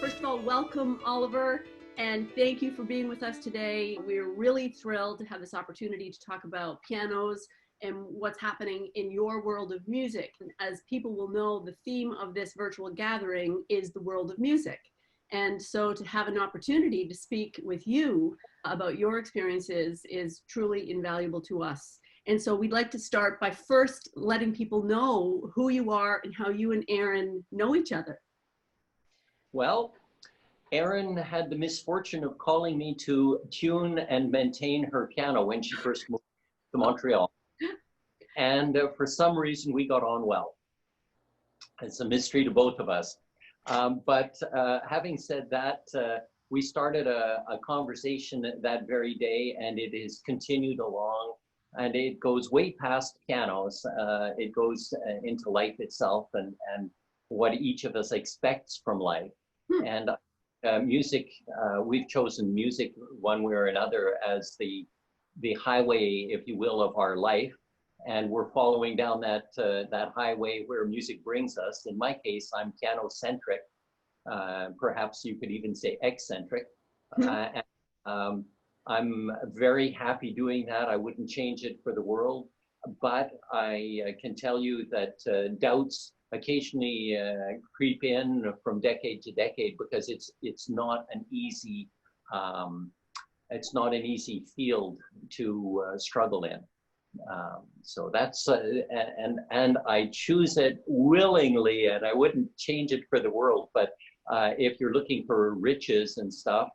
First of all, welcome, Oliver, and thank you for being with us today. We're really thrilled to have this opportunity to talk about pianos and what's happening in your world of music. And as people will know, the theme of this virtual gathering is the world of music. And so to have an opportunity to speak with you about your experiences is truly invaluable to us. And so we'd like to start by first letting people know who you are and how you and Erin know each other. Well, Erin had the misfortune of calling me to tune and maintain her piano when she first moved to Montreal. And for some reason, we got on well. It's a mystery to both of us. But having said that, we started a conversation that very day, and it has continued along. And it goes way past pianos. It goes into life itself and what each of us expects from life. And music, we've chosen music one way or another as the highway, if you will, of our life. And we're following down that highway where music brings us. In my case, I'm piano-centric. Perhaps you could even say eccentric. I'm very happy doing that. I wouldn't change it for the world. But I can tell you that doubts occasionally creep in from decade to decade because it's not an easy field to struggle in. So that's and I choose it willingly, and I wouldn't change it for the world. But if you're looking for riches and stuff,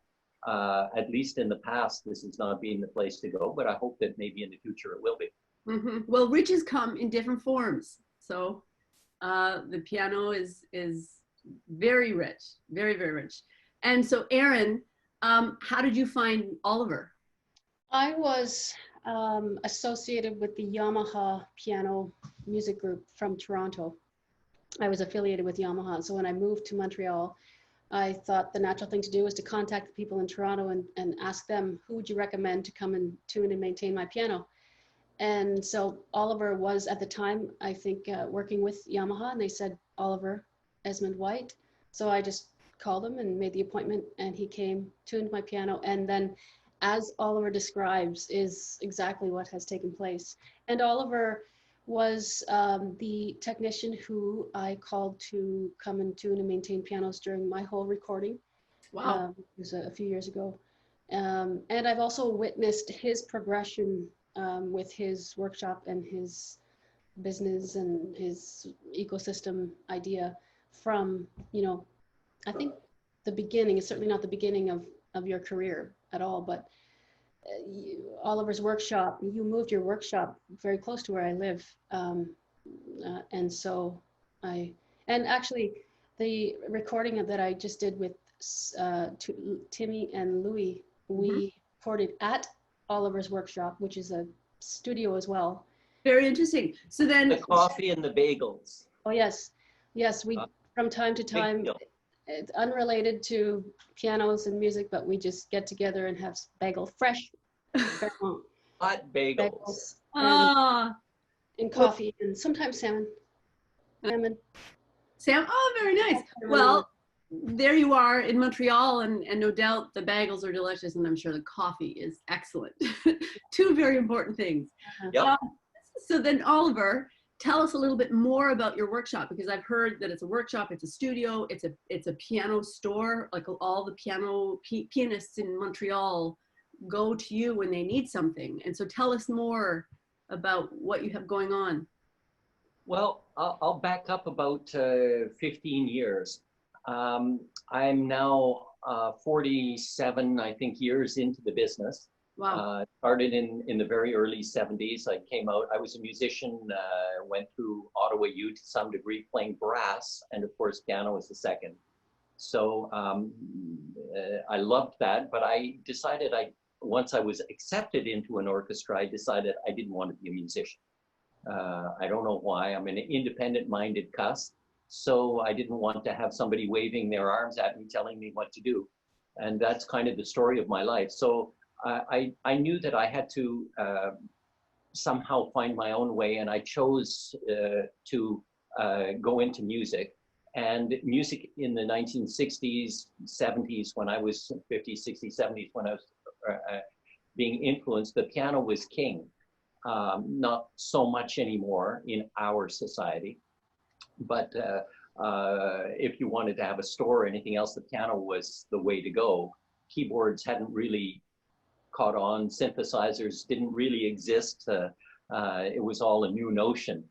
at least in the past, this has not been the place to go. But I hope that maybe in the future it will be. Mm-hmm. Well, riches come in different forms. So the piano is very rich, very, very rich. And so, Erin, how did you find Oliver? I was associated with the Yamaha piano music group from Toronto. I was affiliated with Yamaha. So when I moved to Montreal, I thought the natural thing to do was to contact the people in Toronto and ask them, who would you recommend to come and tune and maintain my piano? And so Oliver was at the time, I think, working with Yamaha, and they said Oliver Esmonde-White. So I just called him and made the appointment, and he came, tuned my piano, and then, as Oliver describes, is exactly what has taken place. And Oliver was the technician who I called to come and tune and maintain pianos during my whole recording. Wow. It was a few years ago. And I've also witnessed his progression with his workshop and his business and his ecosystem idea from, I think the beginning is certainly not the beginning of your career at all, but Oliver's workshop, you moved your workshop very close to where I live. And so and actually the recording that I just did with Timmy and Louie, we recorded at Oliver's workshop, which is a studio as well. Very interesting. So then the coffee and the bagels. Oh yes, we from time to time, it's unrelated to pianos and music, but we just get together and have fresh hot bagels and coffee, and sometimes salmon. Sam, oh, very nice. Well, there you are in Montreal, and no doubt the bagels are delicious, and I'm sure the coffee is excellent. Two very important things. Yep. So then, Oliver, tell us a little bit more about your workshop, because I've heard that it's a workshop, it's a studio, it's a piano store. Like all the pianists in Montreal go to you when they need something. And so tell us more about what you have going on. Well, I'll back up about 15 years. I'm now 47, I think, years into the business. Wow. Started in the very early 70s. I came out, I was a musician, went through Ottawa U to some degree, playing brass, and of course piano was the second. So I loved that, but I decided once I was accepted into an orchestra, I decided I didn't want to be a musician. I don't know why. I'm an independent-minded cuss, so I didn't want to have somebody waving their arms at me telling me what to do. And that's kind of the story of my life. So I knew that I had to somehow find my own way, and I chose to go into music. And music in the 1960s, 70s, when I was 50s, 60s, 70s, when I was being influenced, the piano was king. Not so much anymore in our society, but if you wanted to have a store or anything else, the piano was the way to go. Keyboards hadn't really caught on. Synthesizers didn't really exist. It was all a new notion.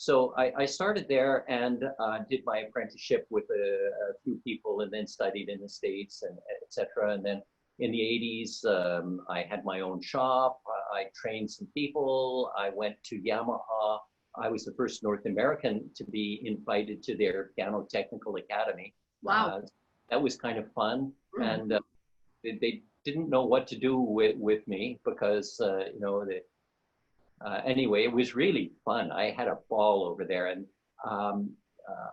So I started there and did my apprenticeship with a few people, and then studied in the States, and et cetera. And then in the 80s, I had my own shop. I trained some people. I went to Yamaha. I was the first North American to be invited to their piano technical academy. Wow. That was kind of fun. And they didn't know what to do with me because, anyway, it was really fun. I had a ball over there, and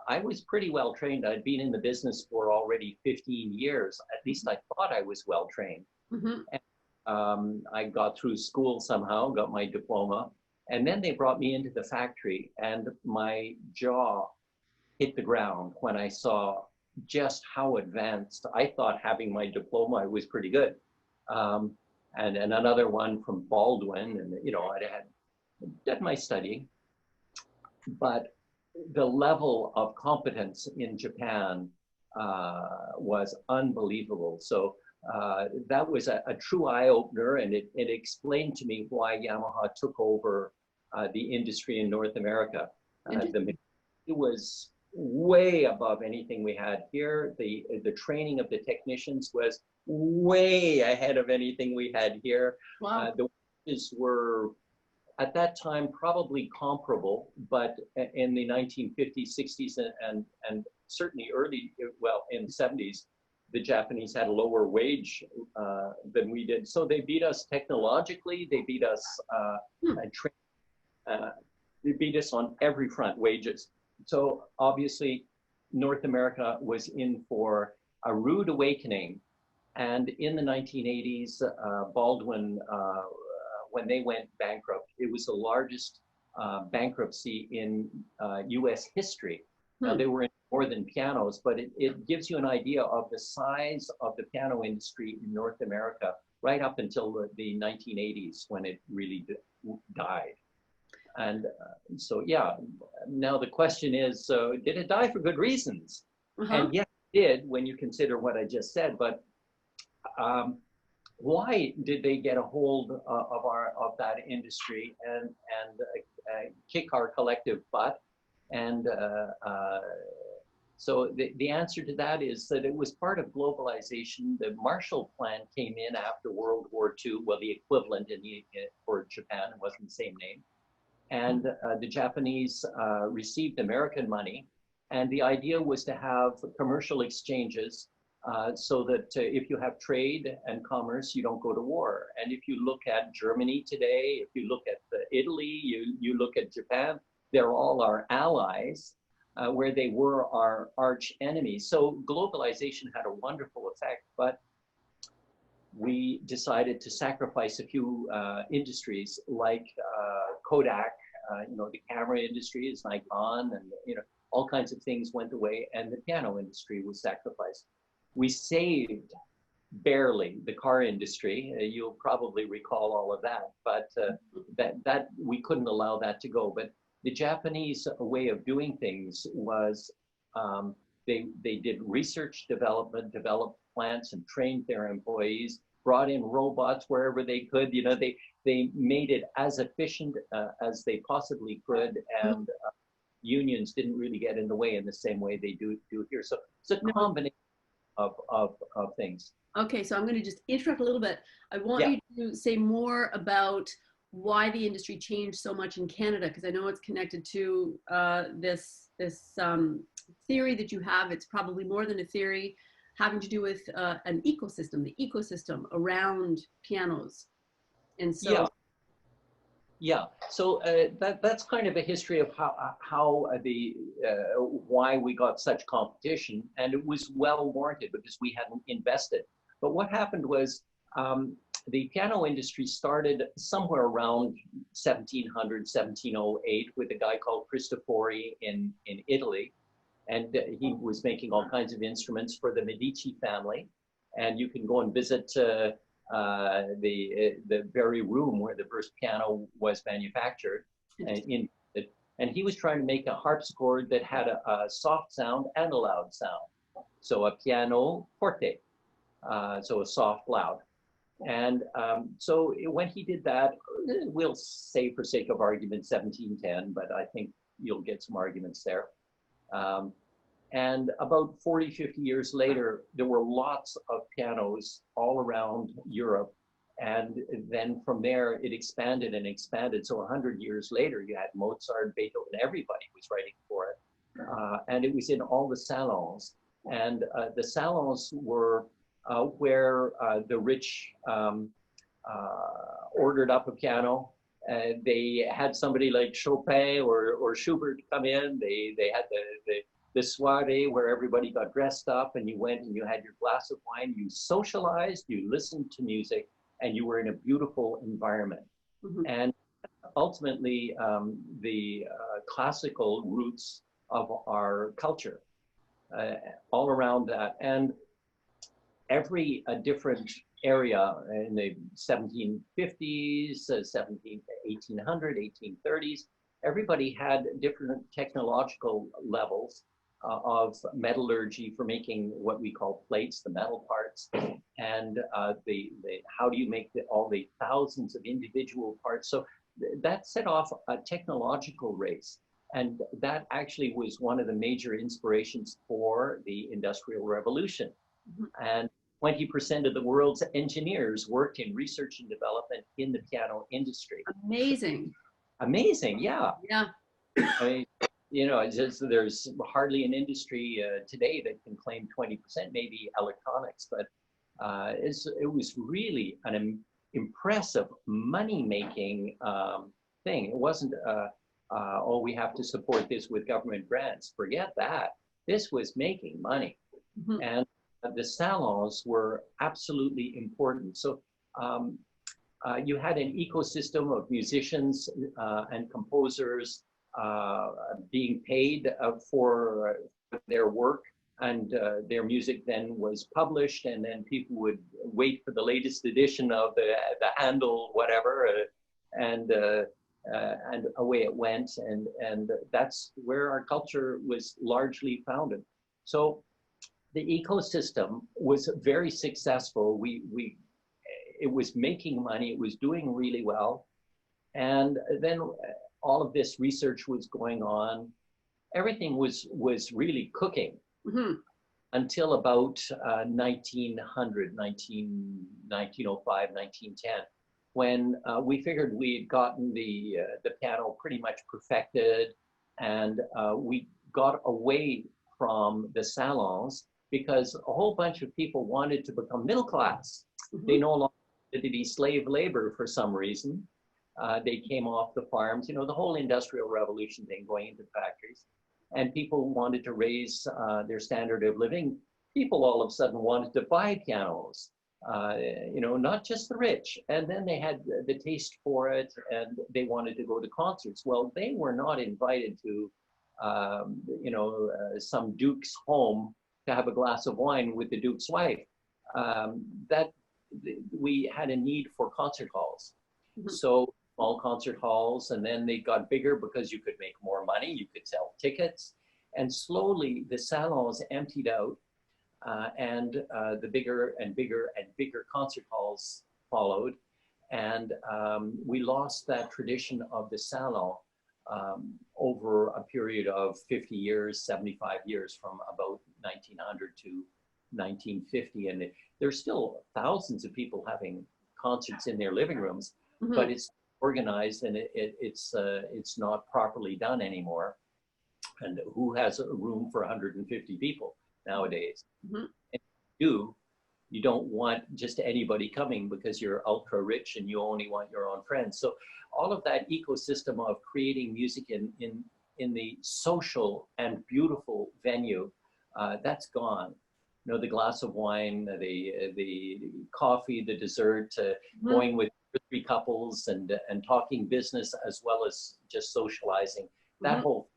I was pretty well trained. I'd been in the business for already 15 years. At least I thought I was well trained. And, I got through school somehow, got my diploma, and then they brought me into the factory, and my jaw hit the ground when I saw just how advanced. I thought having my diploma was pretty good. And another one from Baldwin, and I had done my studying, but the level of competence in Japan was unbelievable. So that was a true eye-opener, and it explained to me why Yamaha took over the industry in North America. It was way above anything we had here. The training of the technicians was way ahead of anything we had here. Wow. The wages were at that time probably comparable, but in the 1950s, 60s, and certainly early, well, in the 70s, the Japanese had a lower wage than we did. So they beat us technologically, they beat us they beat us on every front, wages. So obviously, North America was in for a rude awakening. And in the 1980s, Baldwin, when they went bankrupt, it was the largest bankruptcy in US history. Now, they were in more than pianos, but it gives you an idea of the size of the piano industry in North America right up until the 1980s, when it really died. And so, yeah, now the question is, did it die for good reasons? And yes, it did, when you consider what I just said, but why did they get a hold of that industry and kick our collective butt? And so the answer to that is that it was part of globalization. The Marshall Plan came in after World War II, well, the equivalent for Japan, it wasn't the same name. And the Japanese received American money. And the idea was to have commercial exchanges so that if you have trade and commerce, you don't go to war. And if you look at Germany today, if you look at Italy, you look at Japan, they're all our allies, where they were our arch enemies. So globalization had a wonderful effect, but we decided to sacrifice a few industries like Kodak, the camera industry is Nikon, and all kinds of things went away, and the piano industry was sacrificed. We saved barely the car industry. You'll probably recall all of that, but that we couldn't allow that to go. But the Japanese way of doing things was they did research development, developed plants and trained their employees, brought in robots wherever they could. They made it as efficient as they possibly could, and unions didn't really get in the way in the same way they do here. So it's a combination of things. Okay, so I'm going to just interrupt a little bit. I want you to say more about why the industry changed so much in Canada, because I know it's connected to this theory that you have. It's probably more than a theory, having to do with an ecosystem, the ecosystem around pianos. And so so that's kind of a history of how why we got such competition, and it was well warranted because we hadn't invested. But what happened was the piano industry started somewhere around 1700, 1708 with a guy called Cristofori in Italy. And he was making all kinds of instruments for the Medici family. And you can go and visit the very room where the first piano was manufactured. And he was trying to make a harpsichord that had a soft sound and a loud sound. So a piano forte, so a soft loud. And so when he did that, we'll say for sake of argument 1710, but I think you'll get some arguments there. And about 40, 50 years later, there were lots of pianos all around Europe. And then from there, it expanded and expanded. So 100 years later, you had Mozart, Beethoven, everybody was writing for it. And it was in all the salons. And the salons were where the rich ordered up a piano. They had somebody like Chopin or Schubert come in. They had the soiree where everybody got dressed up and you went and you had your glass of wine. You socialized, you listened to music, and you were in a beautiful environment. Mm-hmm. And ultimately, the classical roots of our culture, all around that. And every different area in the 1750s, 1800, 1830s, everybody had different technological levels of metallurgy for making what we call plates, the metal parts, and how do you make all the thousands of individual parts. So that set off a technological race. And that actually was one of the major inspirations for the Industrial Revolution. Mm-hmm. And 20% of the world's engineers worked in research and development in the piano industry. Amazing. Amazing, yeah. Yeah. I mean, you know, there's hardly an industry today that can claim 20%, maybe electronics, but it was really an impressive money-making thing. It wasn't, oh, we have to support this with government grants. Forget that. This was making money. Mm-hmm. And the salons were absolutely important. So you had an ecosystem of musicians and composers being paid for their work, and their music then was published, and then people would wait for the latest edition of the Handel whatever, and away it went, and that's where our culture was largely founded. So the ecosystem was very successful. It was making money. It was doing really well. And then all of this research was going on. Everything was really cooking. Mm-hmm. Until about 1900, 1905, 1910, when we figured we had gotten the piano pretty much perfected, and we got away from the salons because a whole bunch of people wanted to become middle class. Mm-hmm. They no longer wanted to be slave labor for some reason. They came off the farms, you know, the whole Industrial Revolution thing, going into factories. And people wanted to raise their standard of living. People all of a sudden wanted to buy pianos, you know, not just the rich. And then they had the taste for it, and they wanted to go to concerts. Well, they were not invited to, you know, some duke's home to have a glass of wine with the duke's wife. That we had a need for concert halls. Mm-hmm. So small concert halls, and then they got bigger because you could make more money, you could sell tickets, and slowly the salons emptied out, and the bigger and bigger and bigger concert halls followed, and we lost that tradition of the salon over a period of 50 years, 75 years, from about 1900 to 1950, and there's still thousands of people having concerts in their living rooms. Mm-hmm. But it's organized, and it's not properly done anymore. And who has a room for 150 people nowadays? Mm-hmm. And you don't want just anybody coming because you're ultra rich and you only want your own friends. So all of that ecosystem of creating music in the social and beautiful venue, that's gone. You know, the glass of wine, the coffee, the dessert, mm-hmm. going with 3 couples and talking business as well as just socializing. That mm-hmm. whole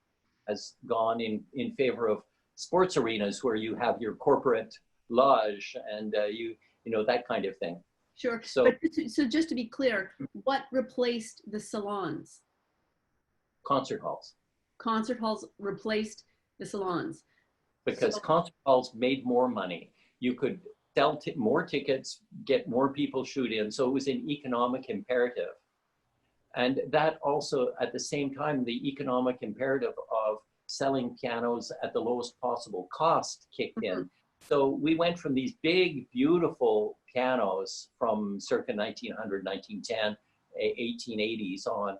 has gone in favor of sports arenas where you have your corporate lodge and you know, that kind of thing. Sure. So, But so just to be clear, what replaced the salons? concert halls. Concert halls replaced the salons. Because So, concert halls made more money. You could sell more tickets, get more people shoot in. So it was an economic imperative. And that also, at the same time, the economic imperative of selling pianos at the lowest possible cost kicked in. So we went from these big, beautiful pianos from circa 1900, 1910, 1880s on.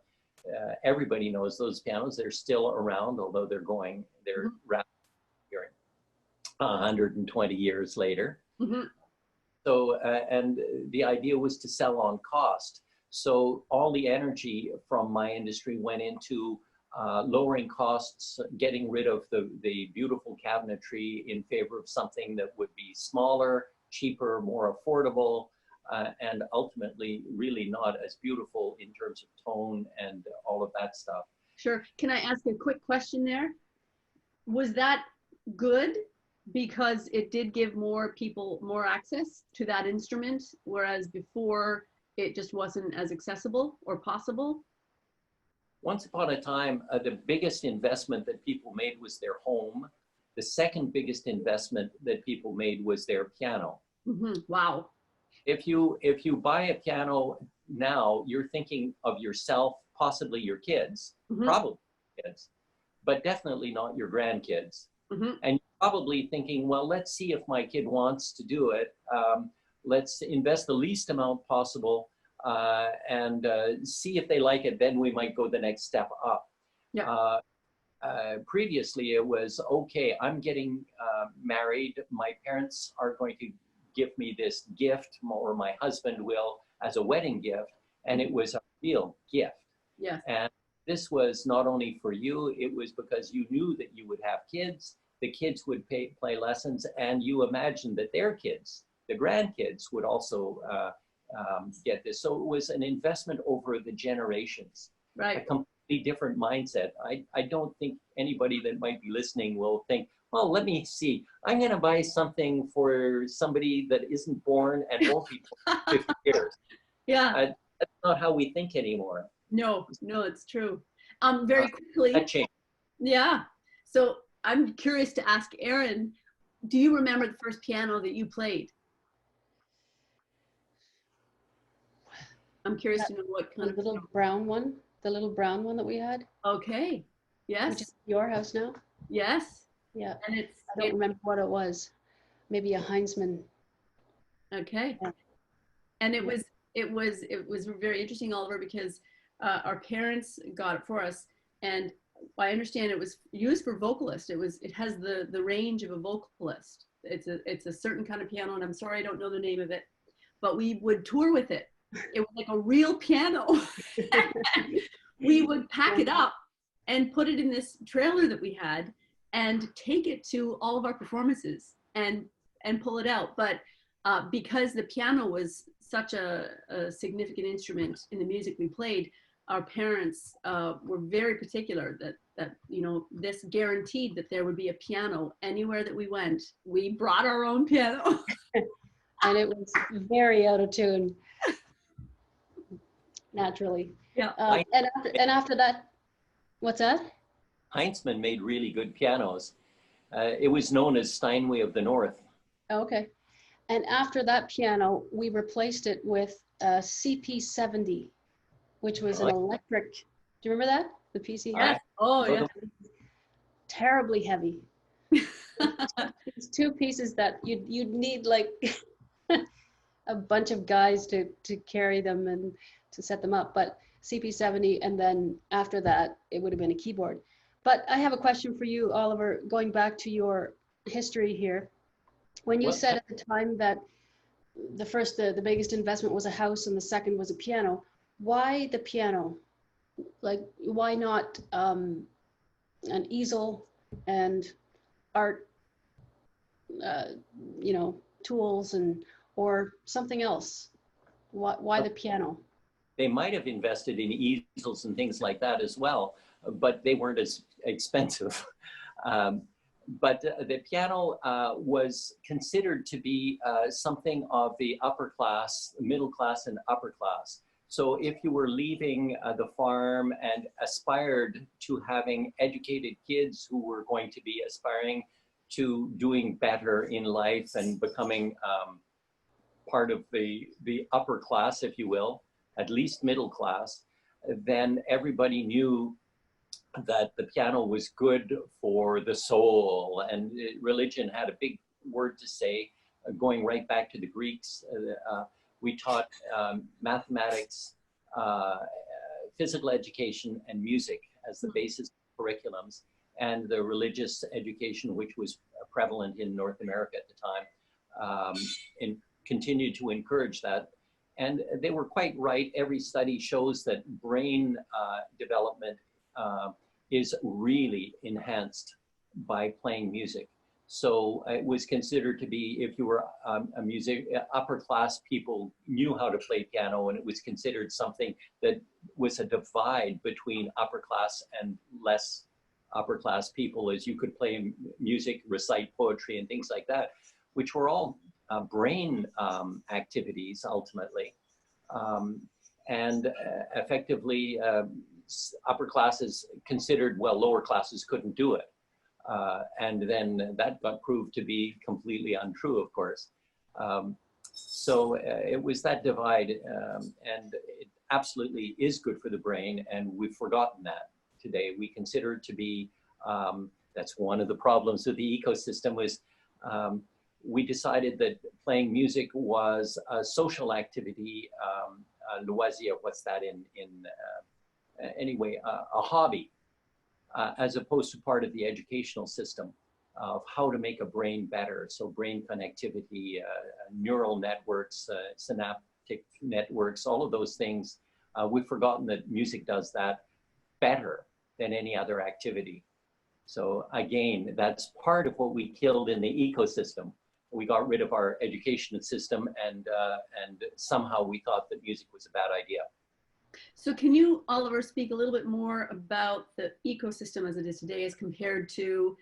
Everybody knows those pianos. They're still around, although they're rapidly disappearing 120 years later. So, and the idea was to sell on cost. So all the energy from my industry went into lowering costs, getting rid of the beautiful cabinetry in favor of something that would be smaller, cheaper, more affordable, and ultimately really not as beautiful in terms of tone and all of that stuff. sure. Can I ask a quick question there? Was that good because it did give more people more access to that instrument, whereas before it just wasn't as accessible or possible? Once upon a time, the biggest investment that people made was their home. The second biggest investment that people made was their piano. Wow. If you buy a piano now, you're thinking of yourself, possibly your kids, probably kids, but definitely not your grandkids. And you're probably thinking, well, let's see if my kid wants to do it. Let's invest the least amount possible and see if they like it. Then we might go the next step up. Yeah. Previously, it was, okay, I'm getting married. My parents are going to give me this gift, or my husband will, as a wedding gift. And it was a real gift. Yes. And this was not only for you, it was because you knew that you would have kids, the kids would play lessons, and you imagined that their kids, the grandkids, would also get this. So it was an investment over the generations. Right. A completely different mindset. I don't think anybody that might be listening will think, well, let me see, I'm going to buy something for somebody that isn't born and won't be born in 50 years. Yeah. That's not how we think anymore. No, it's true. Very quickly. That changed. Yeah. So I'm curious to ask Erin, do you remember the first piano that you played? I'm curious to know what kind of little brown one, the little brown one that we had. Okay. Yes. Which is your house now. Yes. Yeah. And I don't remember what it was. Maybe a Heinzman. Okay. Yeah. And it was very interesting, Oliver, because our parents got it for us, and I understand it was used for vocalists. It has the range of a vocalist. It's a certain kind of piano, and I'm sorry I don't know the name of it, but we would tour with it. It was like a real piano. We would pack it up and put it in this trailer that we had and take it to all of our performances and pull it out. But because the piano was such a significant instrument in the music we played, our parents were very particular that you know, this guaranteed that there would be a piano anywhere that we went. We brought our own piano. And it was very out of tune, naturally. Yeah. And after that, what's that? Heinzman made really good pianos. It was known as Steinway of the North. Okay. And after that piano, we replaced it with a CP70, which was an electric. Do you remember that? The PC? Yes. Oh, yeah. Terribly heavy. It's two pieces that you'd need like a bunch of guys to carry them and to set them up. But CP70, and then after that, it would have been a keyboard. But I have a question for you, Oliver, going back to your history here. When you said at the time that the biggest investment was a house and the second was a piano, why the piano? Like, why not an easel and art, you know, tools or something else? Why the piano? They might have invested in easels and things like that as well, but they weren't as expensive. but the piano was considered to be something of the upper class, middle class and upper class. So if you were leaving the farm and aspired to having educated kids who were going to be aspiring to doing better in life and becoming part of the upper class, if you will, at least middle class, then everybody knew that the piano was good for the soul, and religion had a big word to say, going right back to the Greeks. We taught mathematics, physical education, and music as the basis curriculums, and the religious education, which was prevalent in North America at the time, and continued to encourage that. And they were quite right. Every study shows that brain development is really enhanced by playing music. So it was considered to be, if you were a music, upper class people knew how to play piano, and it was considered something that was a divide between upper class and less upper class people, as you could play music, recite poetry and things like that, which were all brain activities ultimately. And effectively, upper classes considered, well, lower classes couldn't do it. And then that got proved to be completely untrue, of course. So it was that divide, and it absolutely is good for the brain, and we've forgotten that today. We consider it to be, that's one of the problems of the ecosystem, was we decided that playing music was a social activity, loisir, what's that anyway, a hobby, as opposed to part of the educational system of how to make a brain better. So brain connectivity, neural networks, synaptic networks, all of those things. We've forgotten that music does that better than any other activity. So again, that's part of what we killed in the ecosystem. We got rid of our education system, and somehow we thought that music was a bad idea. So can you, Oliver, speak a little bit more about the ecosystem as it is today as compared to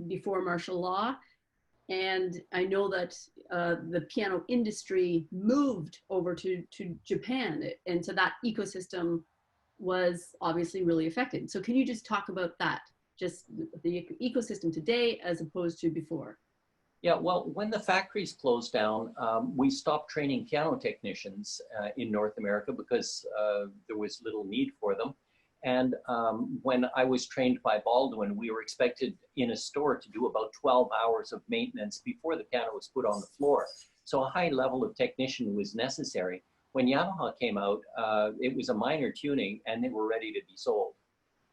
before martial law? And I know that the piano industry moved over to Japan, and so that ecosystem was obviously really affected. So can you just talk about that, just the ecosystem today as opposed to before? Yeah, well, when the factories closed down, we stopped training piano technicians in North America because there was little need for them. And when I was trained by Baldwin, we were expected in a store to do about 12 hours of maintenance before the piano was put on the floor. So a high level of technician was necessary. When Yamaha came out, it was a minor tuning, and they were ready to be sold.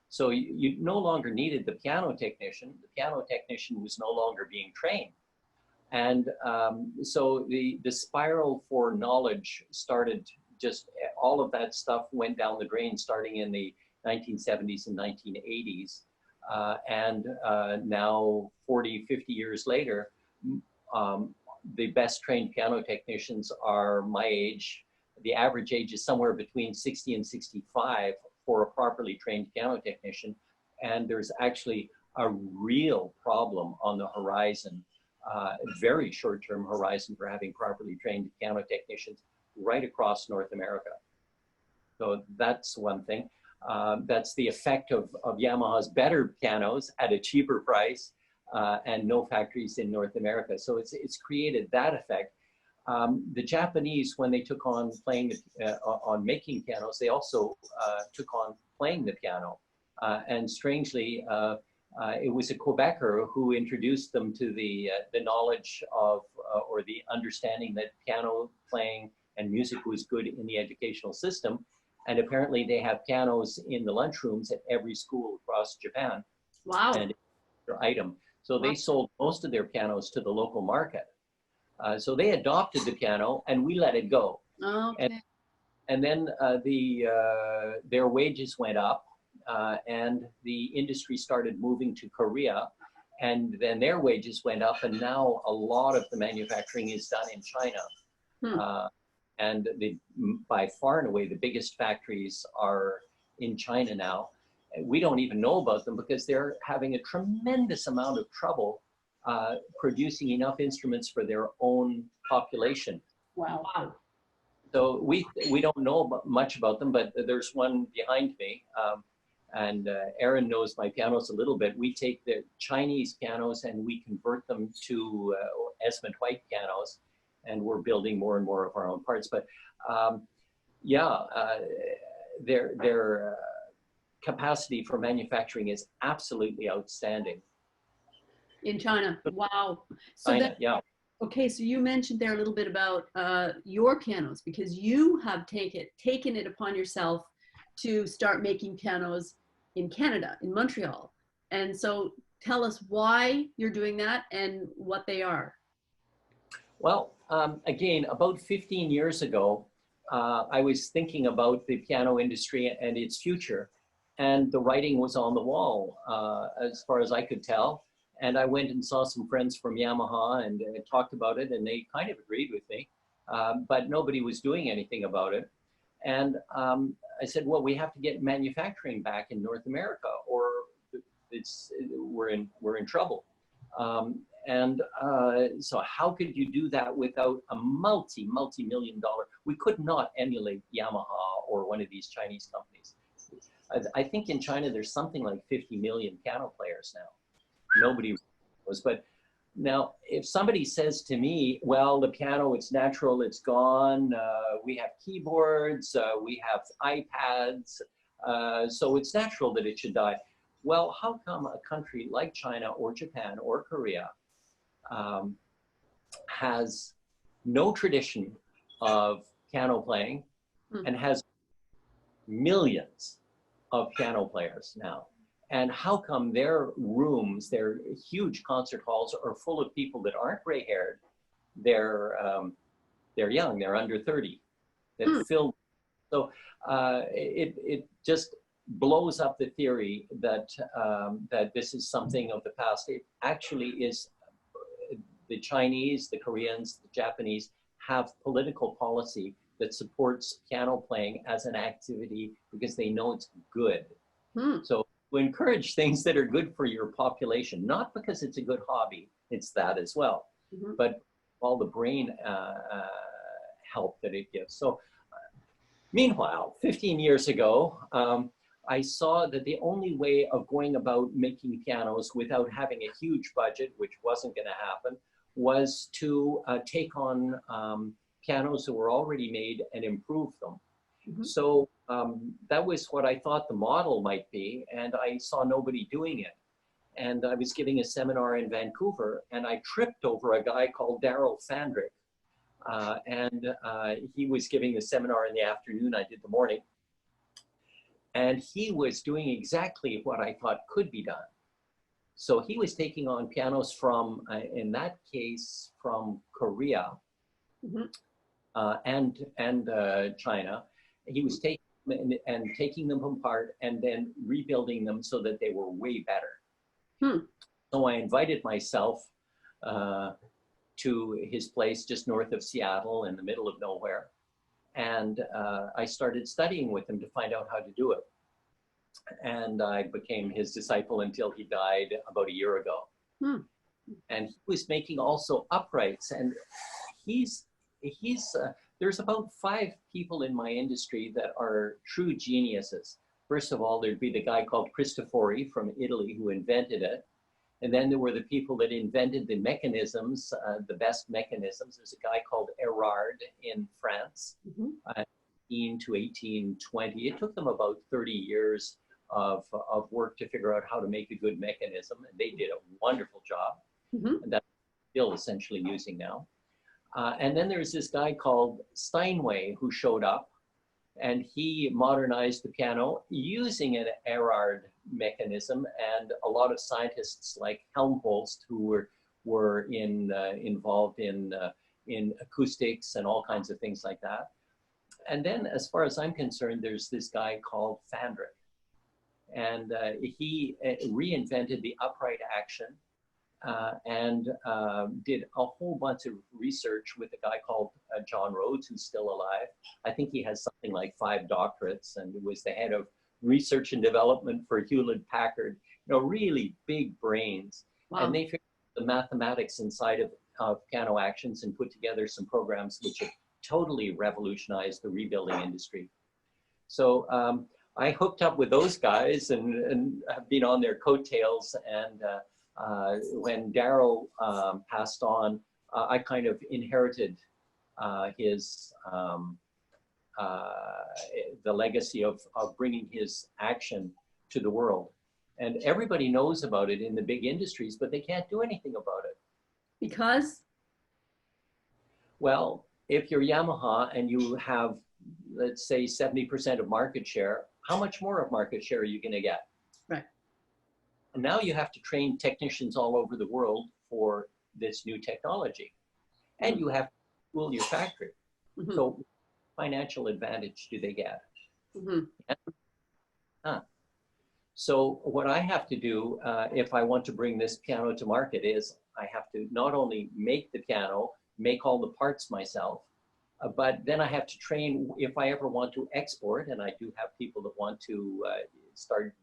So you no longer needed the piano technician. The piano technician was no longer being trained. And so the spiral for knowledge started, just all of that stuff went down the drain starting in the 1970s and 1980s. And now 40, 50 years later, the best trained piano technicians are my age. The average age is somewhere between 60 and 65 for a properly trained piano technician. And there's actually a real problem on the horizon, very short-term horizon, for having properly trained piano technicians right across North America. So that's one thing. That's the effect of Yamaha's better pianos at a cheaper price and no factories in North America. So it's created that effect. The Japanese, when they took on playing, on making pianos, they also took on playing the piano. And strangely, it was a Quebecer who introduced them to the knowledge of, or the understanding that piano playing and music was good in the educational system. And apparently they have pianos in the lunchrooms at every school across Japan. Wow. And their item. So they sold most of their pianos to the local market. So they adopted the piano and we let it go. Okay. And then their wages went up. And the industry started moving to Korea, and then their wages went up, and now a lot of the manufacturing is done in China. And by far and away, the biggest factories are in China now. we don't even know about them because they're having a tremendous amount of trouble producing enough instruments for their own population. Wow. Wow. So we don't know much about them, but there's one behind me. And Erin knows my pianos a little bit. We take the Chinese pianos and we convert them to Esmonde-White pianos, and we're building more and more of our own parts. But their capacity for manufacturing is absolutely outstanding. In China. Wow. So China, yeah. Okay, so you mentioned there a little bit about your pianos, because you have taken it upon yourself to start making pianos in Canada, in Montreal. And so tell us why you're doing that and what they are. Well, again, about 15 years ago, I was thinking about the piano industry and its future, and the writing was on the wall, as far as I could tell. And I went and saw some friends from Yamaha and talked about it, and they kind of agreed with me, but nobody was doing anything about it. And I said, well, we have to get manufacturing back in North America, or we're in trouble. So how could you do that without a multi-million dollar? We could not emulate Yamaha or one of these Chinese companies. I think in China there's something like 50 million piano players now. Nobody knows. But now, if somebody says to me, well, the piano, it's natural, it's gone, we have keyboards, we have iPads, so it's natural that it should die. Well, how come a country like China or Japan or Korea has no tradition of piano playing and has millions of piano players now? And how come their rooms, their huge concert halls, are full of people that aren't gray-haired? They're young, they're under 30, that filled. So it just blows up the theory that that this is something of the past. It actually is. The Chinese, the Koreans, the Japanese have political policy that supports piano playing as an activity because they know it's good. So we encourage things that are good for your population, not because it's a good hobby, it's that as well, but all the brain help that it gives. So meanwhile, 15 years ago, I saw that the only way of going about making pianos without having a huge budget, which wasn't going to happen, was to take on pianos that were already made and improve them. So that was what I thought the model might be, and I saw nobody doing it. And I was giving a seminar in Vancouver, and I tripped over a guy called Daryl Fandrick, and he was giving the seminar in the afternoon, I did the morning, and he was doing exactly what I thought could be done. So he was taking on pianos from, in that case, from Korea and China. He was taking them and taking them apart and then rebuilding them so that they were way better. So I invited myself to his place just north of Seattle in the middle of nowhere. And I started studying with him to find out how to do it. And I became his disciple until he died about a year ago. And he was making also uprights, and there's about 5 people in my industry that are true geniuses. First of all, there'd be the guy called Cristofori from Italy who invented it. And then there were the people that invented the mechanisms, the best mechanisms. There's a guy called Erard in France, 18 to 1820. It took them about 30 years of work to figure out how to make a good mechanism. And they did a wonderful job. And that's still essentially using now. And then there's this guy called Steinway who showed up, and he modernized the piano using an Erard mechanism, and a lot of scientists like Helmholtz who were involved in acoustics and all kinds of things like that. And then as far as I'm concerned, there's this guy called Fandrick, and he reinvented the upright action. And did a whole bunch of research with a guy called John Rhodes, who's still alive. I think he has something like 5 doctorates, and was the head of research and development for Hewlett Packard, you know, really big brains. Wow. And they figured the mathematics inside of piano actions and put together some programs which have totally revolutionized the rebuilding industry. So I hooked up with those guys and have been on their coattails. And when Daryl passed on, I kind of inherited his the legacy of bringing his action to the world. And everybody knows about it in the big industries, but they can't do anything about it. Because? Well, if you're Yamaha and you have, let's say, 70% of market share, how much more of market share are you going to get? Right. And now you have to train technicians all over the world for this new technology. And you have to cool your factory. Mm-hmm. So financial advantage do they get? Mm-hmm. So what I have to do if I want to bring this piano to market is I have to not only make the piano, make all the parts myself, but then I have to train if I ever want to export, and I do have people that want to start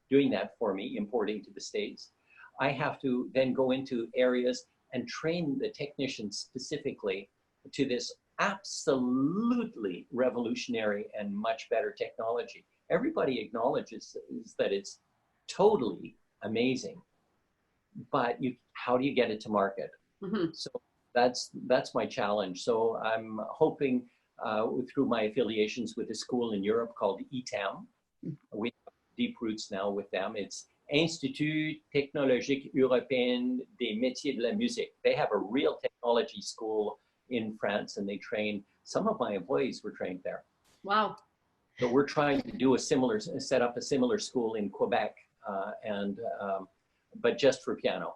doing that for me, importing to the States. I have to then go into areas and train the technicians specifically to this absolutely revolutionary and much better technology. Everybody acknowledges that it's totally amazing, but how do you get it to market? Mm-hmm. So that's my challenge. So I'm hoping through my affiliations with a school in Europe called ITEM, we have deep roots now with them. It's Institut Technologique Européen des Métiers de la Musique. They have a real technology school in France, and they train, some of my employees were trained there. Wow. So we're trying to set up a similar school in Quebec, but just for piano.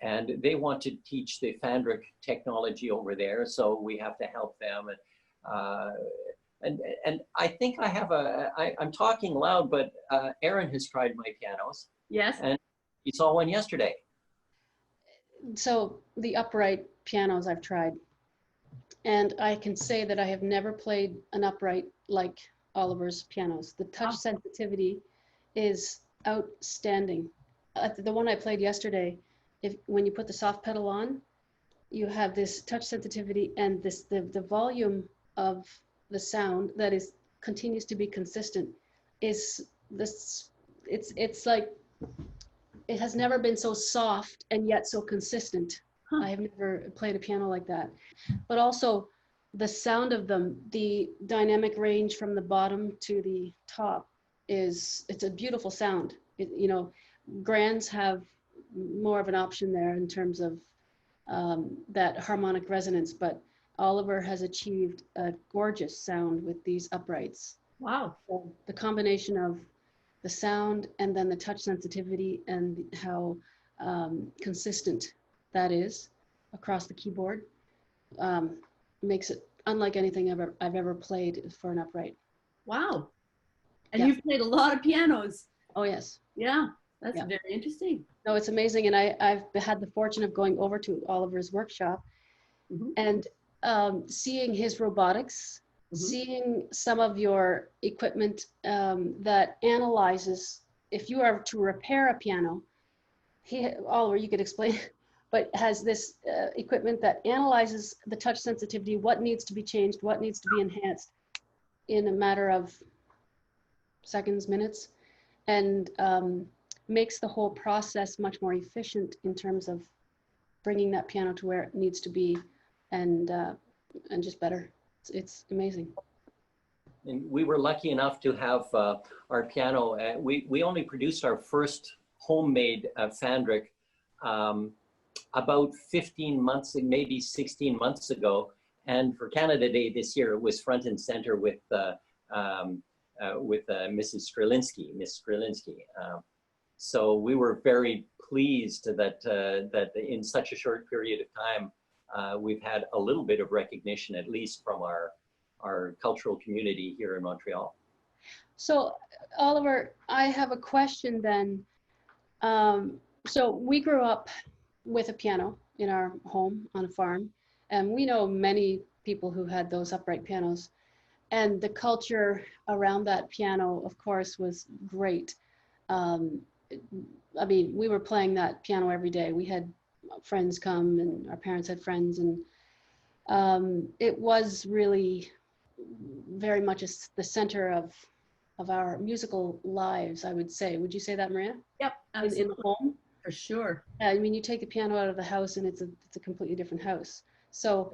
And they want to teach the Fandrick technology over there, so we have to help them. And I think I have I'm talking loud, but Erin has tried my pianos. Yes. And he saw one yesterday. So the upright pianos I've tried, and I can say that I have never played an upright like Oliver's pianos. The touch sensitivity is outstanding. The one I played yesterday, when you put the soft pedal on, you have this touch sensitivity and the volume of the sound that continues to be consistent. It's like it has never been so soft and yet so consistent. Huh. I have never played a piano like that. But also the sound of them, the dynamic range from the bottom to the top it's a beautiful sound. Grands have more of an option there in terms of that harmonic resonance, but Oliver has achieved a gorgeous sound with these uprights. Wow. So the combination of the sound and then the touch sensitivity and how consistent that is across the keyboard makes it unlike anything I've ever played for an upright. Wow. And Yeah. you've played a lot of pianos. Oh, yes. Yeah, that's very interesting. No, it's amazing. And I've had the fortune of going over to Oliver's workshop and seeing his robotics, seeing some of your equipment that analyzes, if you are to repair a piano, Oliver, you could explain, but has this equipment that analyzes the touch sensitivity, what needs to be changed, what needs to be enhanced in a matter of seconds, minutes, and makes the whole process much more efficient in terms of bringing that piano to where it needs to be and just better. It's amazing. And we were lucky enough to have our piano. We only produced our first homemade Fandrick about 15 months, maybe 16 months ago. And for Canada Day this year, it was front and center with Mrs. Skrilinski, Miss Skrilinski. So we were very pleased that in such a short period of time, we've had a little bit of recognition, at least from our cultural community here in Montreal. So Oliver, I have a question then. So we grew up with a piano in our home on a farm, and we know many people who had those upright pianos. And the culture around that piano, of course, was great. Um, I mean, we were playing that piano every day. We had friends come, and our parents had friends, and it was really very much the center of our musical lives, I would say. Would you say that, Maria? Yep, absolutely. In the home? For sure. Yeah, I mean, you take the piano out of the house and it's a completely different house. So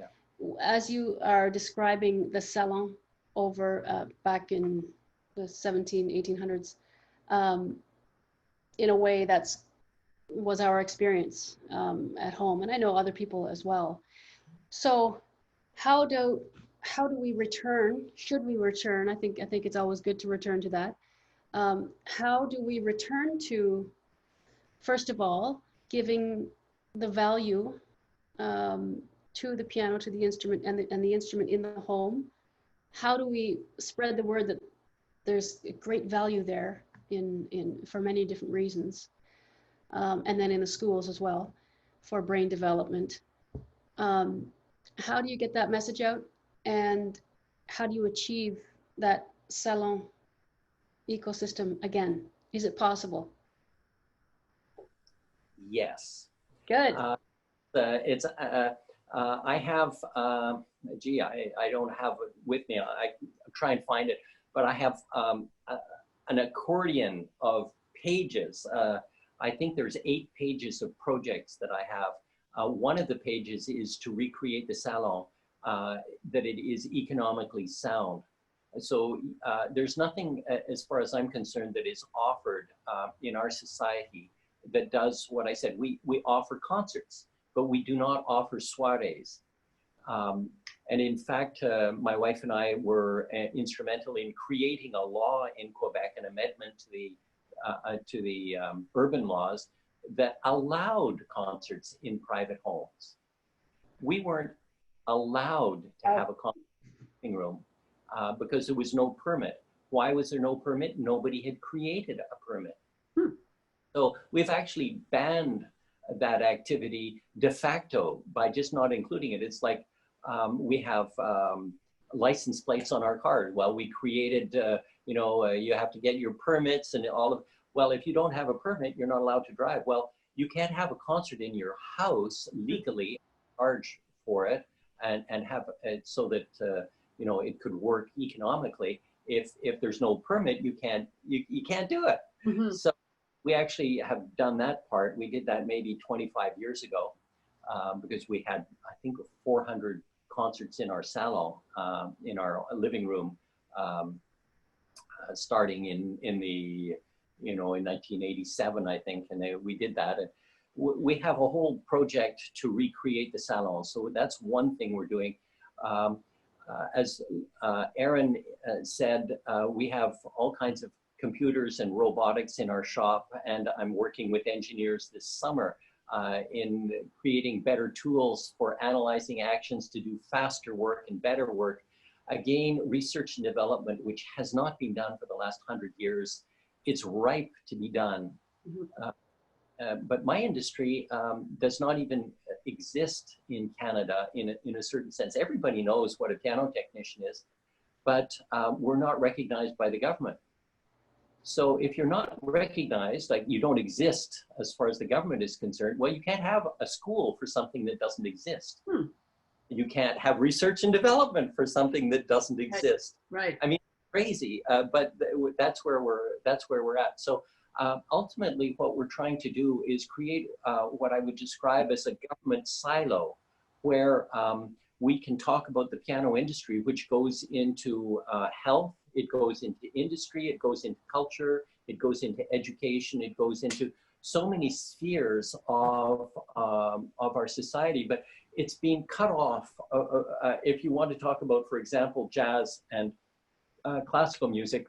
as you are describing the salon over back in the 1800s, in a way was our experience at home. And I know other people as well. So how do we return? Should we return? I think it's always good to return to that. How do we return to, first of all, giving the value to the piano, to the instrument, and the instrument in the home? How do we spread the word that there's great value there for many different reasons, and then in the schools as well for brain development? How do you get that message out, and how do you achieve that salon ecosystem again? Is it possible? Yes. Good. I have, I don't have it with me. I try and find it, but I have an accordion of pages. I think there's 8 pages of projects that I have. One of the pages is to recreate the salon, that it is economically sound. So there's nothing, as far as I'm concerned, that is offered in our society that does what I said. We offer concerts, but we do not offer soirees. And in fact, my wife and I were instrumental in creating a law in Quebec, an amendment to the urban laws that allowed concerts in private homes. We weren't allowed to have a concert room because there was no permit. Why was there no permit? Nobody had created a permit. So we've actually banned that activity de facto by just not including it. It's like we have license plates on our cars. Well, we created, you have to get your permits and all of, well, if you don't have a permit, you're not allowed to drive. Well, you can't have a concert in your house legally, charge for it, and have it so that, it could work economically. If there's no permit, you can't do it. Mm-hmm. So we actually have done that part. We did that maybe 25 years ago because we had, I think, 400 concerts in our salon, in our living room, starting in the, in 1987, I think, and we did that. And we have a whole project to recreate the salon. So that's one thing we're doing. As Erin said, we have all kinds of computers and robotics in our shop, and I'm working with engineers this summer in creating better tools for analyzing actions to do faster work and better work. Again, research and development, which has not been done for the last 100 years. It's ripe to be done. But my industry does not even exist in Canada in a certain sense. Everybody knows what a piano technician is, but we're not recognized by the government. So if you're not recognized, like you don't exist as far as the government is concerned, well, you can't have a school for something that doesn't exist. You can't have research and development for something that doesn't exist. Right. I mean, crazy, but that's where we're at. So ultimately, what we're trying to do is create what I would describe as a government silo, where we can talk about the piano industry, which goes into health, it goes into industry, it goes into culture, it goes into education, it goes into so many spheres of our society, but it's being cut off. If you want to talk about, for example, jazz and classical music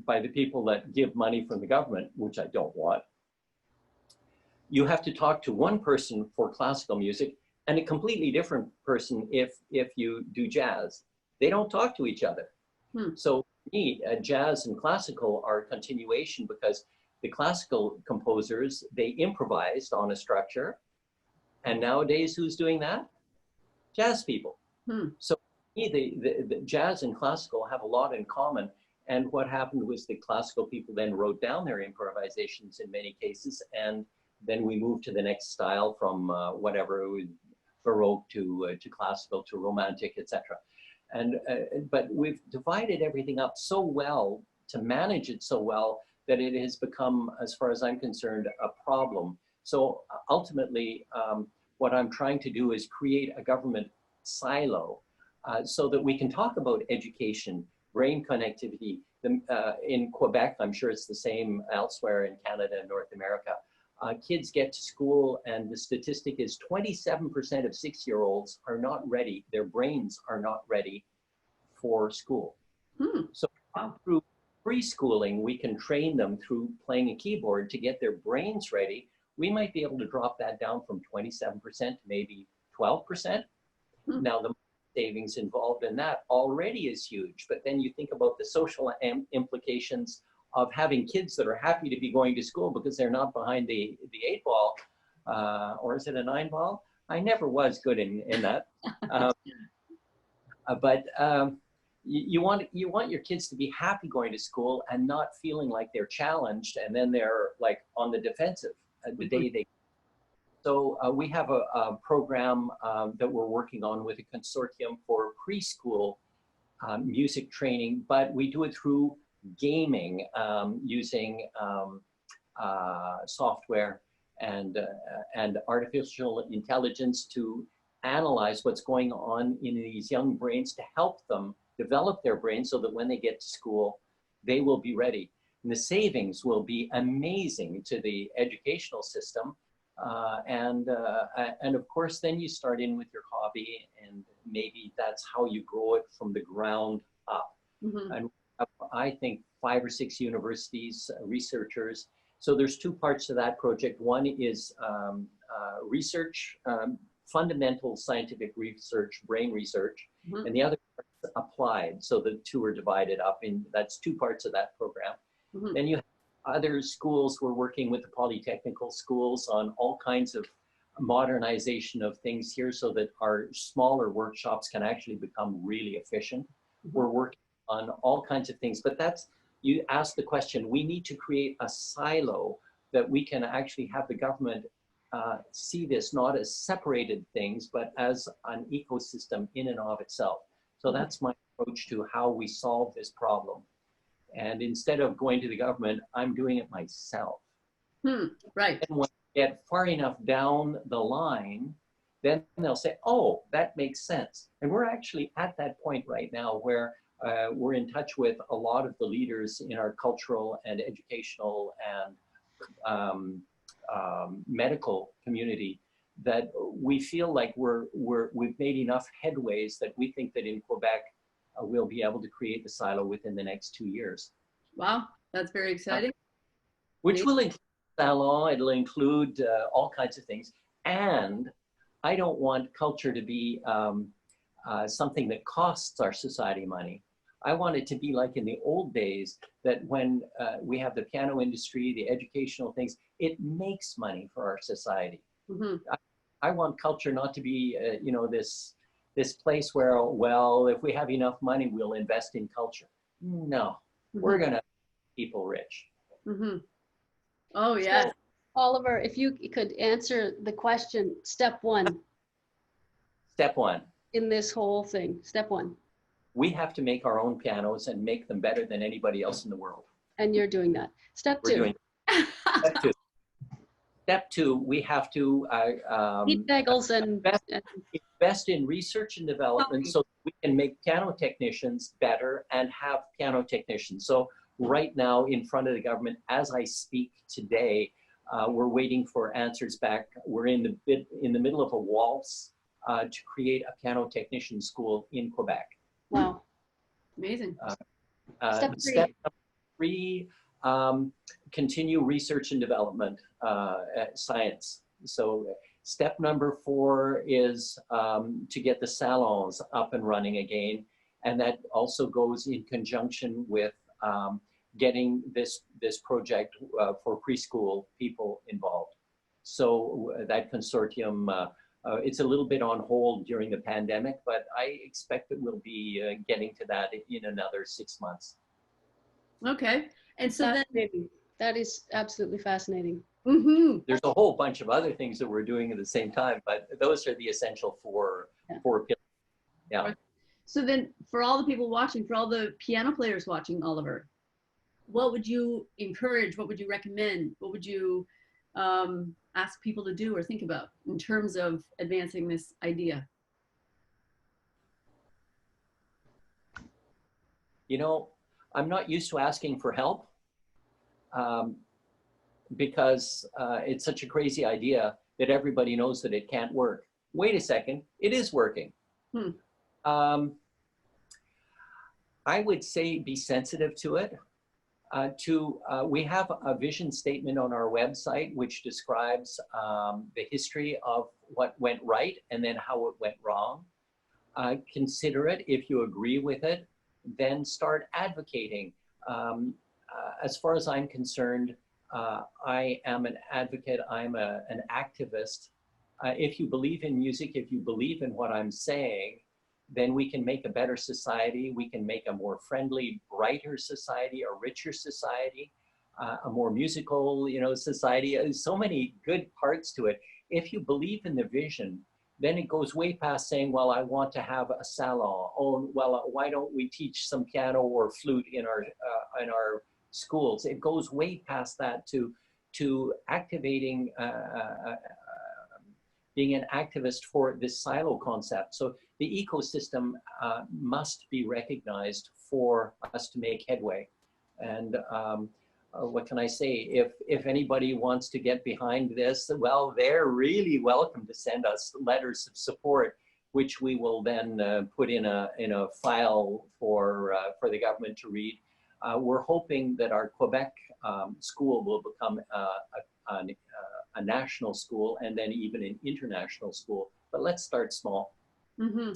by the people that give money from the government, which I don't want, you have to talk to one person for classical music and a completely different person if you do jazz. They don't talk to each other. So for me, jazz and classical are a continuation because the classical composers, they improvised on a structure. And nowadays, who's doing that? Jazz people. So the jazz and classical have a lot in common. And what happened was the classical people then wrote down their improvisations in many cases, and then we moved to the next style from whatever, Baroque to classical to Romantic, etc. And but we've divided everything up so well to manage it so well that it has become, as far as I'm concerned, a problem. So ultimately, what I'm trying to do is create a government silo so that we can talk about education, brain connectivity. In Quebec, I'm sure it's the same elsewhere in Canada and North America. Kids get to school, and the statistic is 27% of 6-year-olds are not ready. Their brains are not ready for school. So through preschooling, we can train them through playing a keyboard to get their brains ready. We might be able to drop that down from 27% to maybe 12%. Now, the savings involved in that already is huge, but then you think about the social implications of having kids that are happy to be going to school because they're not behind the 8-ball, or is it a 9-ball? I never was good in that. But you want your kids to be happy going to school and not feeling like they're challenged and then they're like on the defensive the day they. So we have a program that we're working on with a consortium for preschool music training, but we do it through gaming using software and artificial intelligence to analyze what's going on in these young brains to help them develop their brains so that when they get to school, they will be ready. And the savings will be amazing to the educational system. And of course, then you start in with your hobby, and maybe that's how you grow it from the ground up. And I think 5 or 6 universities, researchers. So there's 2 parts to that project. One is research, fundamental scientific research, brain research, and the other part is applied. So the 2 are divided up in, that's 2 parts of that program. Then you have other schools. We're working with the polytechnical schools on all kinds of modernization of things here so that our smaller workshops can actually become really efficient. We're working on all kinds of things, but that's, you asked the question, we need to create a silo that we can actually have the government see this not as separated things, but as an ecosystem in and of itself. So that's my approach to how we solve this problem. And instead of going to the government, I'm doing it myself. Right. And when I get far enough down the line, then they'll say, oh, that makes sense. And we're actually at that point right now where we're in touch with a lot of the leaders in our cultural and educational and medical community that we feel like we've made enough headways that we think that in Quebec, we'll be able to create the silo within the next 2 years. Wow, that's very exciting. Which will include salon, it'll include all kinds of things. And I don't want culture to be something that costs our society money. I want it to be like in the old days, that when we have the piano industry, the educational things, it makes money for our society. I want culture not to be, you know, this place where, well, if we have enough money, we'll invest in culture. No, we're gonna make people rich. Oh, yeah. So, Oliver, if you could answer the question, step 1. Step 1. In this whole thing, step 1. We have to make our own pianos and make them better than anybody else in the world. And you're doing that. Step 2. Step 2. Step 2, we have to Eat bagels and invest in research and development so we can make piano technicians better and have piano technicians. So right now in front of the government, as I speak today, we're waiting for answers back. We're in the middle of a waltz to create a piano technician school in Quebec. Wow. Amazing. Step 3, continue research and development, science. So step number 4 is to get the salons up and running again. And that also goes in conjunction with getting this project for preschool people involved. So that consortium It's a little bit on hold during the pandemic, but I expect that we'll be getting to that in another 6 months. Okay. And so then, that is absolutely fascinating. mm-hmm. There's a whole bunch of other things that we're doing at the same time, but those are the essential four pillars. Yeah. So then for all the people watching, for all the piano players watching, Oliver, what would you encourage? What would you recommend? What would you ask people to do or think about in terms of advancing this idea? You know, I'm not used to asking for help because it's such a crazy idea that everybody knows that it can't work. Wait a second, it is working. I would say be sensitive to it. We have a vision statement on our website which describes the history of what went right and then how it went wrong. Consider it. If you agree with it, then start advocating. As far as I'm concerned, I am an advocate. I'm an activist. If you believe in music, if you believe in what I'm saying, then we can make a better society. We can make a more friendly, brighter society, a richer society, a more musical, society. There's so many good parts to it. If you believe in the vision, then it goes way past saying, well, I want to have a salon. Oh, well, why don't we teach some piano or flute in our schools? It goes way past that to activating, being an activist for this silo concept. So the ecosystem must be recognized for us to make headway. And what can I say? If anybody wants to get behind this, well, they're really welcome to send us letters of support, which we will then put in a file for the government to read. We're hoping that our Quebec school will become a national school and then even an international school. But let's start small. Mm-hmm.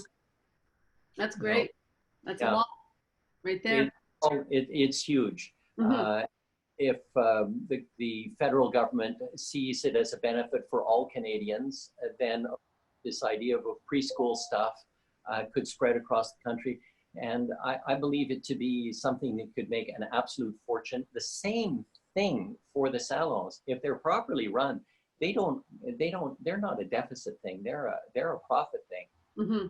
That's great. That's a lot right there. It's huge. Mm-hmm. If the federal government sees it as a benefit for all Canadians, then this idea of preschool stuff could spread across the country. And I believe it to be something that could make an absolute fortune. The same thing for the salons. If they're properly run, they're not a deficit thing. They're a profit thing. Mm-hmm.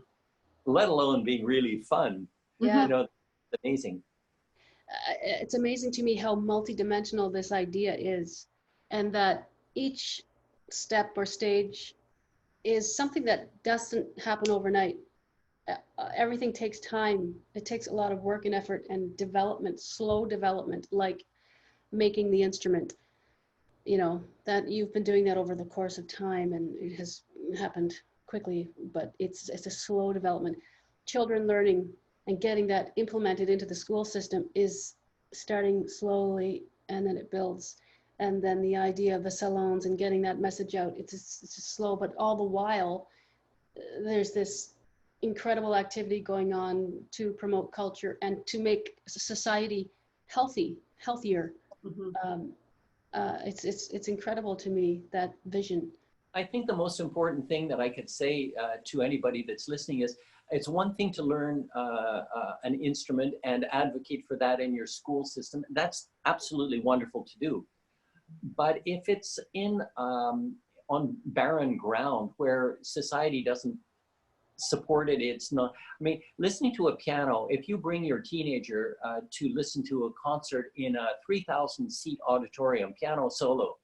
Let alone being really fun. Yeah. It's amazing. It's amazing to me how multidimensional this idea is, and that each step or stage is something that doesn't happen overnight. Everything takes time. It takes a lot of work and effort and development, slow development, like making the instrument. That you've been doing that over the course of time, and it has happened quickly, but it's a slow development. Children learning and getting that implemented into the school system is starting slowly, and then it builds. And then the idea of the salons and getting that message out, it's just slow, but all the while, there's this incredible activity going on to promote culture and to make society healthier. Mm-hmm. It's incredible to me, that vision. I think the most important thing that I could say to anybody that's listening is, it's one thing to learn an instrument and advocate for that in your school system. That's absolutely wonderful to do. But if it's on barren ground where society doesn't support it, it's not. I mean, listening to a piano, if you bring your teenager to listen to a concert in a 3,000-seat auditorium, piano solo,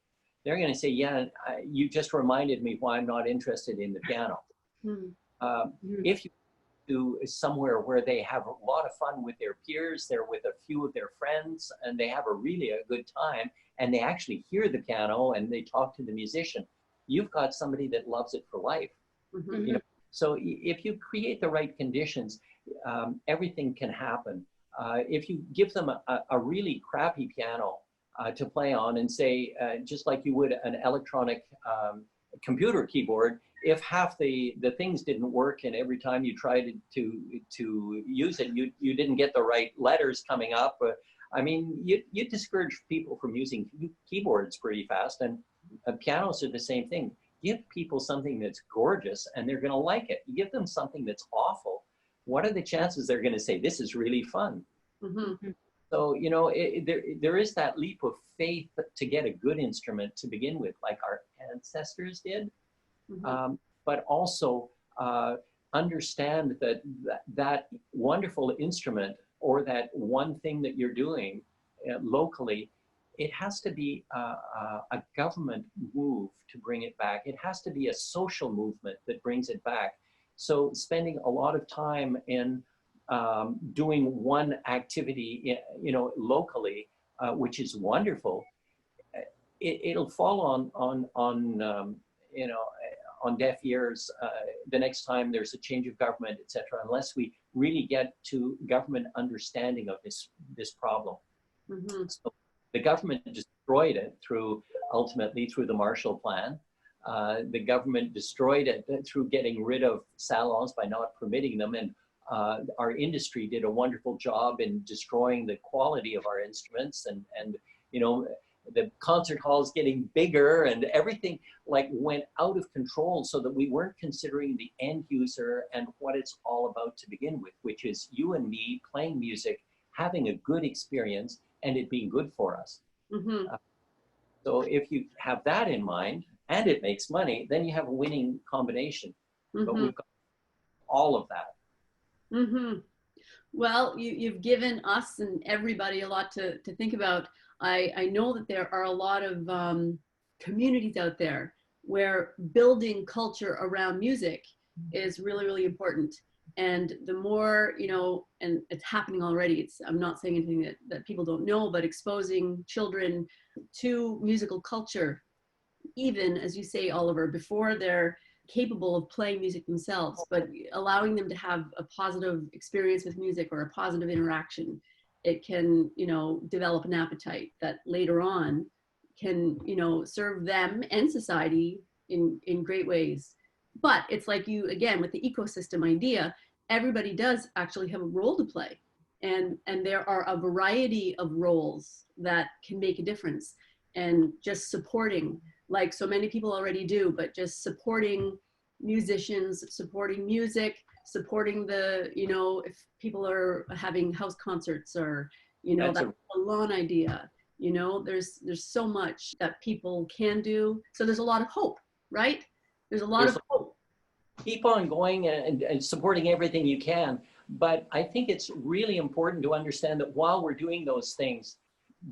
they're going to say, yeah, you just reminded me why I'm not interested in the piano. Mm-hmm. If you to somewhere where they have a lot of fun with their peers, they're with a few of their friends, and they have a good time, and they actually hear the piano and they talk to the musician, you've got somebody that loves it for life. Mm-hmm. So if you create the right conditions, everything can happen. If you give them a really crappy piano to play on and say, just like you would an electronic computer keyboard, if half the things didn't work and every time you tried to use it, you didn't get the right letters coming up, I mean, you discourage people from using keyboards pretty fast, and pianos are the same thing. give people something that's gorgeous and they're going to like it. You give them something that's awful, what are the chances they're going to say, this is really fun? Mm-hmm. So, you know, there is that leap of faith to get a good instrument to begin with, like our ancestors did. Mm-hmm. But also understand that wonderful instrument or that one thing that you're doing locally, it has to be a government move to bring it back. It has to be a social movement that brings it back. So spending a lot of time in doing one activity, you know, locally, which is wonderful, it'll fall on you know, on deaf ears the next time there's a change of government, et cetera, unless we really get to government understanding of this problem. Mm-hmm. So the government destroyed it ultimately through the Marshall Plan. The government destroyed it through getting rid of salons by not permitting them. And our industry did a wonderful job in destroying the quality of our instruments, and you know, the concert halls getting bigger and everything like went out of control, so that we weren't considering the end user and what it's all about to begin with, which is you and me playing music, having a good experience, and it being good for us. Mm-hmm. So if you have that in mind and it makes money, then you have a winning combination. Mm-hmm. But we've got all of that. Mm-hmm. Well, you've given us and everybody a lot to think about. I know that there are a lot of communities out there where building culture around music is really, really important. And the more, you know, and it's happening already, I'm not saying anything that people don't know, but exposing children to musical culture, even as you say, Oliver, before they're capable of playing music themselves, but allowing them to have a positive experience with music or a positive interaction, it can, you know, develop an appetite that later on can, you know, serve them and society in great ways. But it's like you, again, with the ecosystem idea, everybody does actually have a role to play. And there are a variety of roles that can make a difference. And just supporting, like so many people already do, but just supporting musicians, supporting music, supporting the, you know, if people are having house concerts or, you know, that salon idea, you know, there's so much that people can do. So there's a lot of hope, right? There's a lot of hope. Keep on going and supporting everything you can. But I think it's really important to understand that while we're doing those things,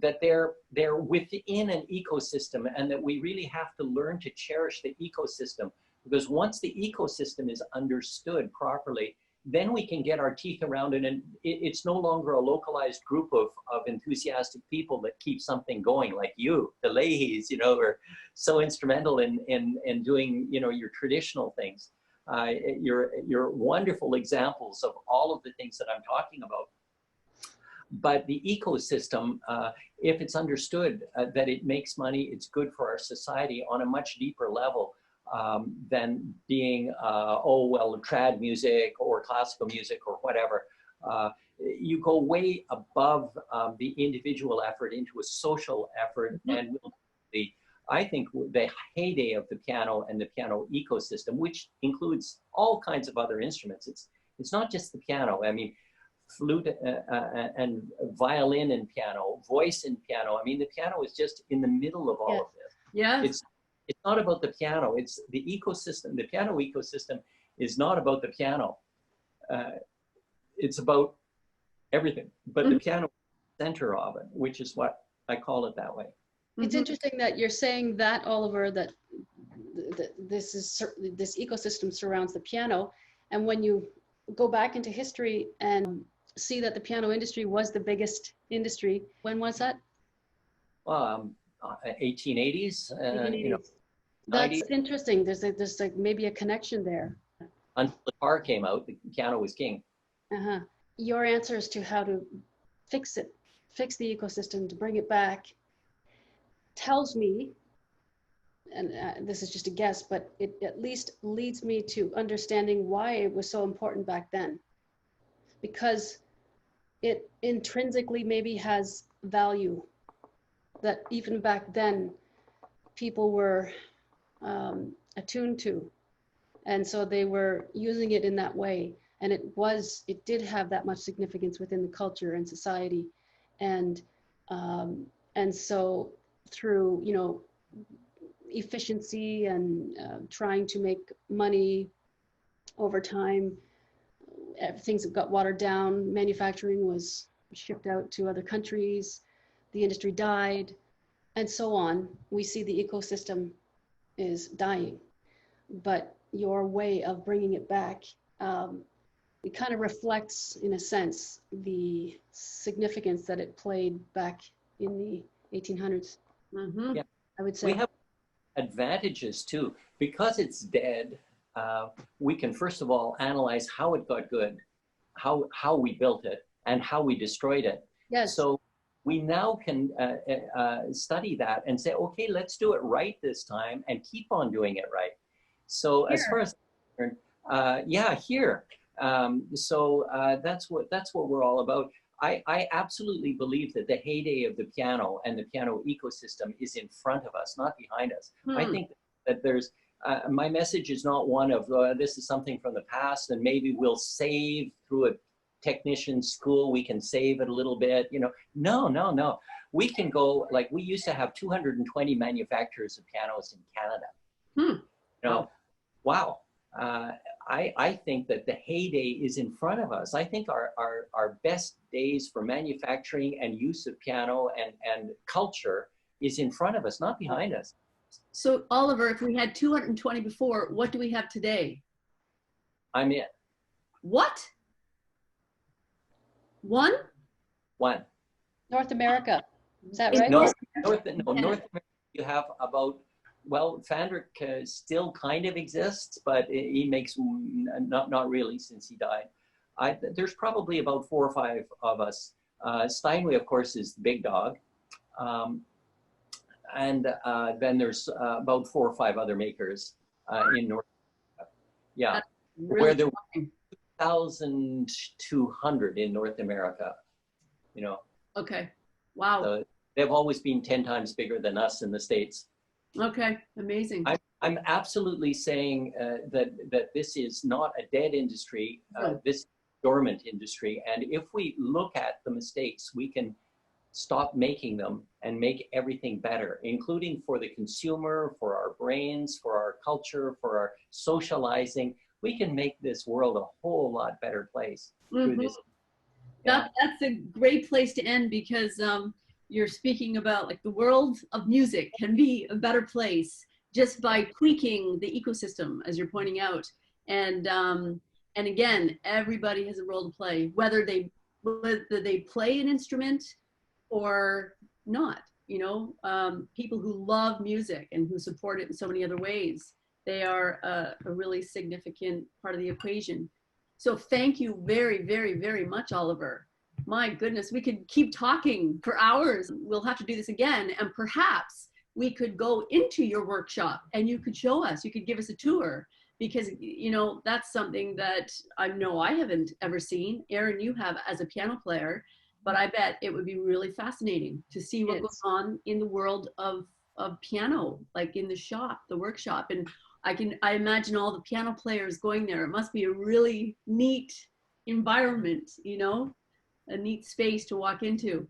that they're within an ecosystem, and that we really have to learn to cherish the ecosystem, because once the ecosystem is understood properly, then we can get our teeth around it, and it's no longer a localized group of enthusiastic people that keep something going, like you, the Leahys, you know, are so instrumental in doing, you know, your traditional things. You're wonderful examples of all of the things that I'm talking about. But the ecosystem, if it's understood that it makes money, it's good for our society on a much deeper level than being, oh, well, trad music or classical music or whatever. You go way above the individual effort into a social effort, and I think the heyday of the piano and the piano ecosystem, which includes all kinds of other instruments. It's not just the piano. I mean, flute and violin and piano, voice and piano. I mean, the piano is just in the middle of all of this. Yeah. It's not about the piano. It's the ecosystem. The piano ecosystem is not about the piano. It's about everything. But the piano is the center of it, which is what I call it that way. It's interesting that you're saying that, Oliver, that this ecosystem surrounds the piano. And when you go back into history and see that the piano industry was the biggest industry, when was that? 1880s. 1880s. You know, that's 90s. Interesting. There's like maybe a connection there. Until the car came out, the piano was king. Your answers to how to fix it, fix the ecosystem, to bring it back, tells me, and this is just a guess, but it at least leads me to understanding why it was so important back then. Because it intrinsically maybe has value, that even back then people were attuned to. And so they were using it in that way. And it did have that much significance within the culture and society. And so through, you know, efficiency and trying to make money over time, things got watered down. Manufacturing was shipped out to other countries. The industry died, and so on. We see the ecosystem is dying. But your way of bringing it back, it kind of reflects, in a sense, the significance that it played back in the 1800s. Mm-hmm. Yeah. I would say. We have advantages too. Because it's dead, we can first of all analyze how it got good, how we built it, and how we destroyed it. Yes. So we now can study that and say, okay, let's do it right this time and keep on doing it right. So Here. as far as I'm concerned, yeah, here. That's what we're all about. I absolutely believe that the heyday of the piano and the piano ecosystem is in front of us, not behind us. I think that there's, my message is not one of this is something from the past and maybe we'll save through a technician school, we can save it a little bit, you know. No. We can go, like we used to have 220 manufacturers of pianos in Canada. You know, wow. I think that the heyday is in front of us. I think our best days for manufacturing and use of piano and culture is in front of us, not behind us. So Oliver, if we had 220 before, what do we have today? I'm in. What? One? North America. Is that right? No, North America, you have about, well, Fandrick still kind of exists, but he makes not really since he died. There's probably about 4 or 5 of us. Steinway, of course, is the big dog. And then there's about 4 or 5 other makers in North America. Yeah, really where there were 2,200 in North America, you know. Okay, wow. So they've always been 10 times bigger than us in the States. Okay, amazing. I'm absolutely saying that this is not a dead industry, this is a dormant industry. And if we look at the mistakes, we can stop making them and make everything better, including for the consumer, for our brains, for our culture, for our socializing. We can make this world a whole lot better place through this. Yeah. That's a great place to end, because you're speaking about like the world of music can be a better place just by tweaking the ecosystem, as you're pointing out. And again, everybody has a role to play, whether they play an instrument or not. You know, people who love music and who support it in so many other ways, they are a really significant part of the equation. So thank you very, very, very much, Oliver. My goodness, we could keep talking for hours. We'll have to do this again, and perhaps we could go into your workshop and you could show us, you could give us a tour, because, you know, that's something that I know I haven't ever seen. Erin, you have as a piano player, but I bet it would be really fascinating to see what goes on in the world of piano, like in the shop, the workshop. And I imagine all the piano players going there. It must be a really neat environment, you know, a neat space to walk into.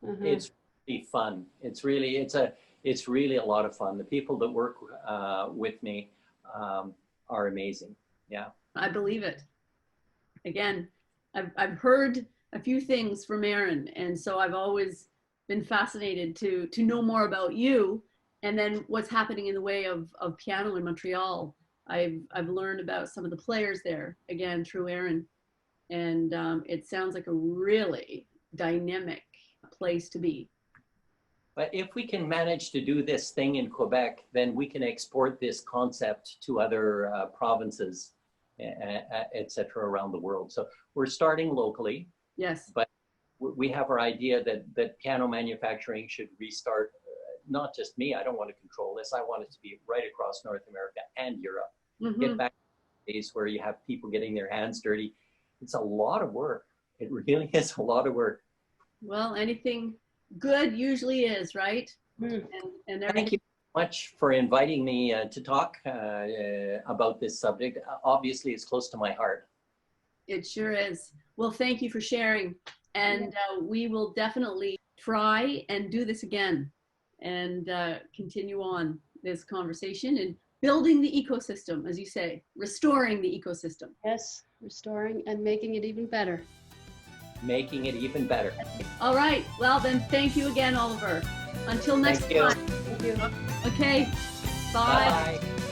It's really fun. It's really a lot of fun. The people that work with me are amazing. Yeah, I believe it. Again, I've heard a few things from Erin, and so I've always been fascinated to know more about you. And then what's happening in the way of piano in Montreal. I've learned about some of the players there, again, through Erin. And it sounds like a really dynamic place to be. But if we can manage to do this thing in Quebec, then we can export this concept to other provinces, et cetera, around the world. So we're starting locally. Yes. But we have our idea that piano manufacturing should restart. Not just me, I don't want to control this. I want it to be right across North America and Europe. Get back to days where you have people getting their hands dirty. It's a lot of work. It really is a lot of work. Well, anything good usually is, right? And Thank you. much for inviting me to talk about this subject. Obviously, it's close to my heart. It sure is. Well, thank you for sharing. And we will definitely try and do this again and continue on this conversation and building the ecosystem, as you say, restoring the ecosystem. Yes, restoring and making it even better. Making it even better. All right. Well, then thank you again, Oliver. Until next time. Thank you. Okay. Bye. Bye-bye.